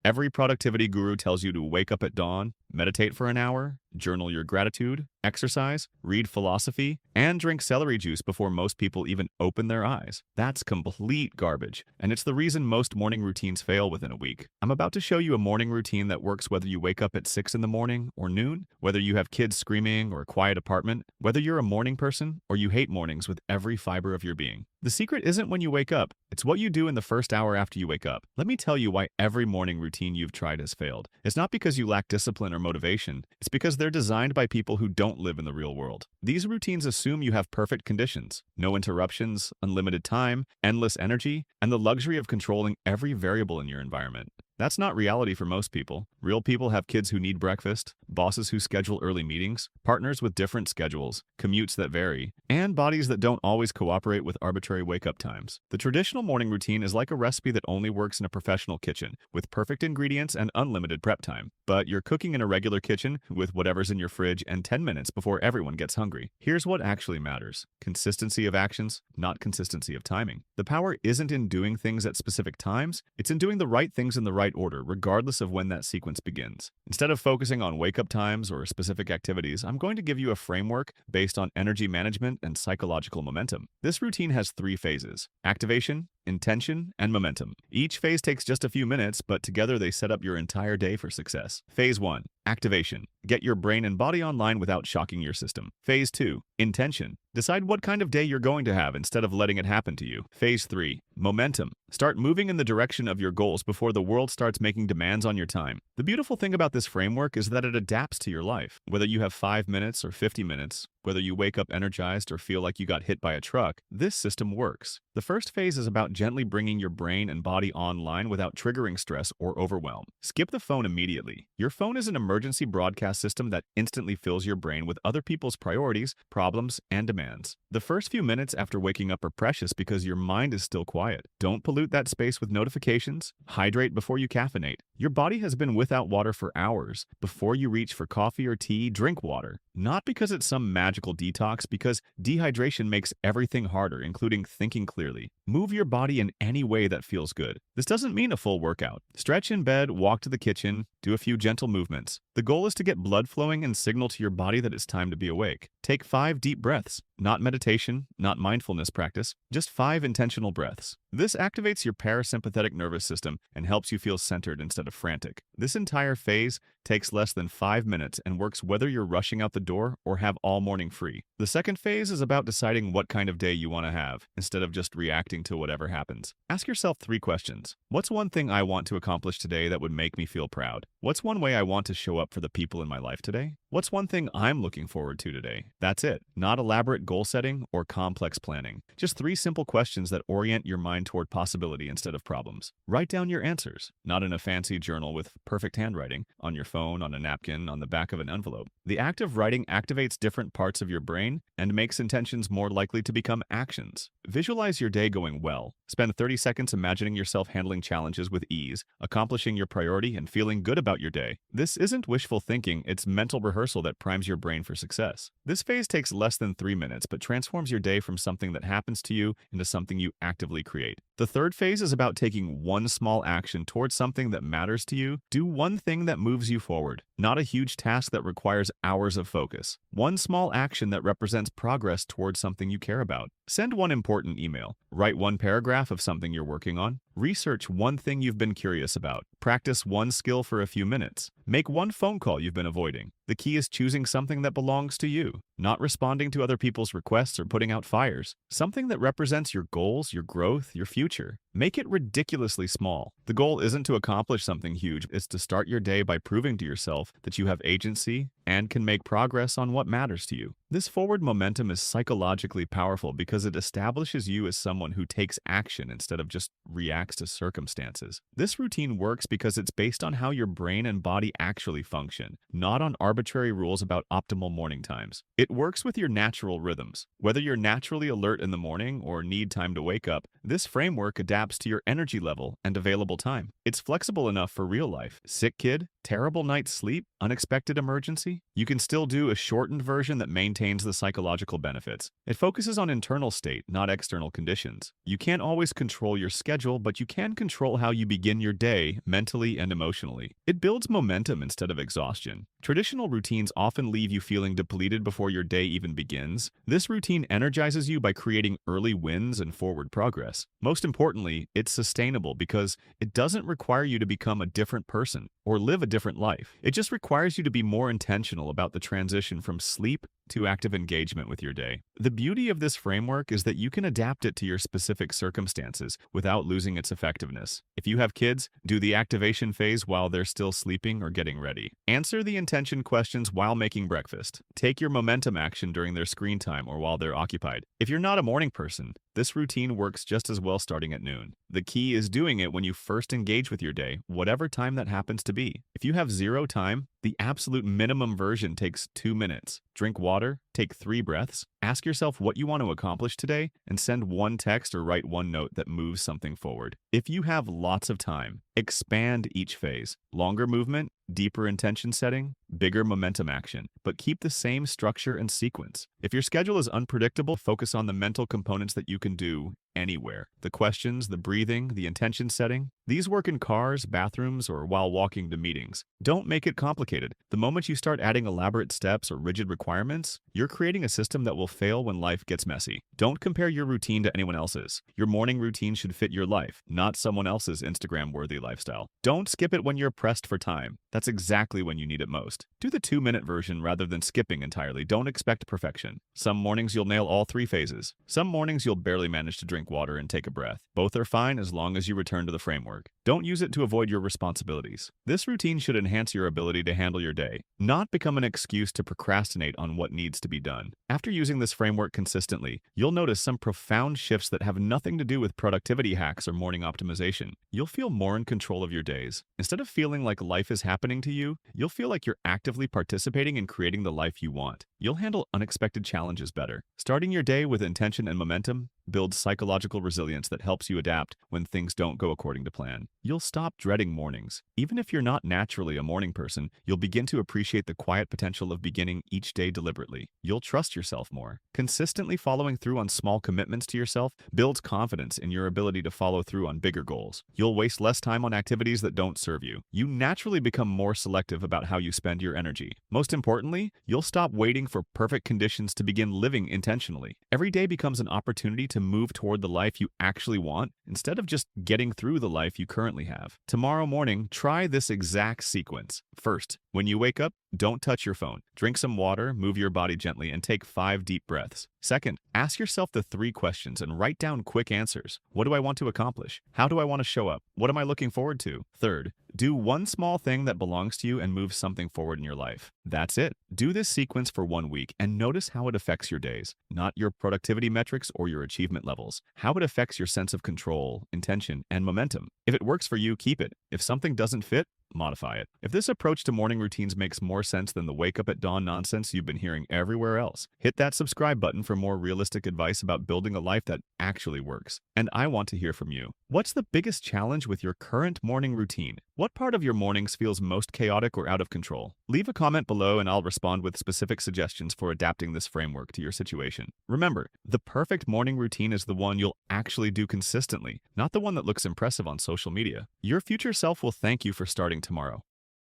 Every productivity guru tells you to wake up at dawn, meditate for an hour, journal your gratitude, exercise, read philosophy, and drink celery juice before most people even open their eyes. That's complete garbage, and it's the reason most morning routines fail within a week. I'm about to show you a morning routine that works whether you wake up at 6 in the morning or noon, whether you have kids screaming or a quiet apartment, whether you're a morning person or you hate mornings with every fiber of your being. The secret isn't when you wake up, it's what you do in the first hour after you wake up. Let me tell you why every morning routine you've tried has failed. It's not because you lack discipline or motivation, it's because they're designed by people who don't live in the real world. These routines assume you have perfect conditions, no interruptions, unlimited time, endless energy, and the luxury of controlling every variable in your environment. That's not reality for most people. Real people have kids who need breakfast, bosses who schedule early meetings, partners with different schedules, commutes that vary, and bodies that don't always cooperate with arbitrary wake-up times. The traditional morning routine is like a recipe that only works in a professional kitchen, with perfect ingredients and unlimited prep time. But you're cooking in a regular kitchen with whatever's in your fridge and 10 minutes before everyone gets hungry. Here's what actually matters: consistency of actions, not consistency of timing. The power isn't in doing things at specific times, it's in doing the right things in the right order, regardless of when that sequence begins. Instead of focusing on wake-up times or specific activities, I'm going to give you a framework based on energy management and psychological momentum. This routine has 3 phases: activation, intention, and momentum. Each phase takes just a few minutes, but together they set up your entire day for success. Phase 1. Activation. Get your brain and body online without shocking your system. Phase 2. Intention. Decide what kind of day you're going to have instead of letting it happen to you. Phase 3. Momentum. Start moving in the direction of your goals before the world starts making demands on your time. The beautiful thing about this framework is that it adapts to your life. Whether you have 5 minutes or 50 minutes, whether you wake up energized or feel like you got hit by a truck, this system works. The first phase is about gently bringing your brain and body online without triggering stress or overwhelm. Skip the phone immediately. Your phone is an emergency broadcast system that instantly fills your brain with other people's priorities, problems, and demands. The first few minutes after waking up are precious because your mind is still quiet. Don't pollute that space with notifications. Hydrate before you caffeinate. Your body has been without water for hours. Before you reach for coffee or tea, drink water. Not because it's some magical detox, because dehydration makes everything harder, including thinking clearly. Move your body in any way that feels good. This doesn't mean a full workout. Stretch in bed, walk to the kitchen, do a few gentle movements. The goal is to get blood flowing and signal to your body that it's time to be awake. Take 5 deep breaths. Not meditation, not mindfulness practice, just 5 intentional breaths. This activates your parasympathetic nervous system and helps you feel centered instead of frantic. This entire phase takes less than 5 minutes and works whether you're rushing out the door or have all morning free. The second phase is about deciding what kind of day you want to have, instead of just reacting to whatever happens. Ask yourself 3 questions. What's one thing I want to accomplish today that would make me feel proud? What's one way I want to show up for the people in my life today? What's one thing I'm looking forward to today? That's it. Not elaborate goal setting or complex planning. Just 3 simple questions that orient your mind toward possibility instead of problems. Write down your answers, not in a fancy journal with perfect handwriting, on your phone, on a napkin, on the back of an envelope. The act of writing activates different parts of your brain and makes intentions more likely to become actions. Visualize your day going well. Spend 30 seconds imagining yourself handling challenges with ease, accomplishing your priority, and feeling good about your day. This isn't wishful thinking, it's mental rehearsal that primes your brain for success. This phase takes less than 3 minutes, but transforms your day from something that happens to you into something you actively create. The third phase is about taking one small action towards something that matters to you. Do one thing that moves you forward, not a huge task that requires hours of focus. One small action that represents progress towards something you care about. Send one important email. Write one paragraph of something you're working on. Research one thing you've been curious about. Practice one skill for a few minutes. Make one phone call you've been avoiding. The key is choosing something that belongs to you, not responding to other people's requests or putting out fires. Something that represents your goals, your growth, your future. Make it ridiculously small. The goal isn't to accomplish something huge, it's to start your day by proving to yourself that you have agency and can make progress on what matters to you. This forward momentum is psychologically powerful because it establishes you as someone who takes action instead of just reacts to circumstances. This routine works because it's based on how your brain and body actually function, not on arbitrary rules about optimal morning times. It works with your natural rhythms. Whether you're naturally alert in the morning or need time to wake up, this framework adapts adapts to your energy level and available time. It's flexible enough for real life. Sick kid, terrible night's sleep, unexpected emergency. You can still do a shortened version that maintains the psychological benefits. It focuses on internal state, not external conditions. You can't always control your schedule, but you can control how you begin your day mentally and emotionally. It builds momentum instead of exhaustion. Traditional routines often leave you feeling depleted before your day even begins. This routine energizes you by creating early wins and forward progress. Most importantly, it's sustainable because it doesn't require you to become a different person or live a different life. It just requires you to be more intentional about the transition from sleep to active engagement with your day. The beauty of this framework is that you can adapt it to your specific circumstances without losing its effectiveness. If you have kids, do the activation phase while they're still sleeping or getting ready. Answer the intention questions while making breakfast. Take your momentum action during their screen time or while they're occupied. If you're not a morning person, this routine works just as well starting at noon. The key is doing it when you first engage with your day, whatever time that happens to be. If you have zero time, the absolute minimum version takes 2 minutes. Drink water, take 3 breaths, ask yourself what you want to accomplish today, and send one text or write one note that moves something forward. If you have lots of time, expand each phase. Longer movement, deeper intention setting, bigger momentum action, but keep the same structure and sequence. If your schedule is unpredictable, focus on the mental components that you can do anywhere. The questions, the breathing, the intention setting. These work in cars, bathrooms, or while walking to meetings. Don't make it complicated. The moment you start adding elaborate steps or rigid requirements, you're creating a system that will fail when life gets messy. Don't compare your routine to anyone else's. Your morning routine should fit your life, not someone else's Instagram-worthy lifestyle. Don't skip it when you're pressed for time. That's exactly when you need it most. Do the 2-minute version rather than skipping entirely. Don't expect perfection. Some mornings you'll nail all 3 phases. Some mornings you'll barely manage to drink water and take a breath. Both are fine as long as you return to the framework. Don't use it to avoid your responsibilities. This routine should enhance your ability to handle your day, not become an excuse to procrastinate on what needs to be done. After using this framework consistently, you'll notice some profound shifts that have nothing to do with productivity hacks or morning optimization. You'll feel more in control of your days. Instead of feeling like life is happening to you, you'll feel like you're actively participating in creating the life you want. You'll handle unexpected challenges better. Starting your day with intention and momentum builds psychological resilience that helps you adapt when things don't go according to plan. You'll stop dreading mornings. Even if you're not naturally a morning person, you'll begin to appreciate the quiet potential of beginning each day deliberately. You'll trust yourself more. Consistently following through on small commitments to yourself builds confidence in your ability to follow through on bigger goals. You'll waste less time on activities that don't serve you. You naturally become more selective about how you spend your energy. Most importantly, you'll stop waiting for perfect conditions to begin living intentionally. Every day becomes an opportunity to move toward the life you actually want instead of just getting through the life you currently have. Tomorrow morning, try this exact sequence. First, when you wake up, don't touch your phone. Drink some water, move your body gently, and take 5 deep breaths. Second, ask yourself the 3 questions and write down quick answers. What do I want to accomplish? How do I want to show up? What am I looking forward to? Third, do one small thing that belongs to you and move something forward in your life. That's it. Do this sequence for 1 week and notice how it affects your days, not your productivity metrics or your achievement levels, how it affects your sense of control, intention, and momentum. If it works for you, keep it. If something doesn't fit, modify it. If this approach to morning routines makes more sense than the wake up at dawn nonsense you've been hearing everywhere else, hit that subscribe button for more realistic advice about building a life that actually works. And I want to hear from you. What's the biggest challenge with your current morning routine? What part of your mornings feels most chaotic or out of control? Leave a comment below and I'll respond with specific suggestions for adapting this framework to your situation. Remember, the perfect morning routine is the one you'll actually do consistently, not the one that looks impressive on social media. Your future self will thank you for starting tomorrow.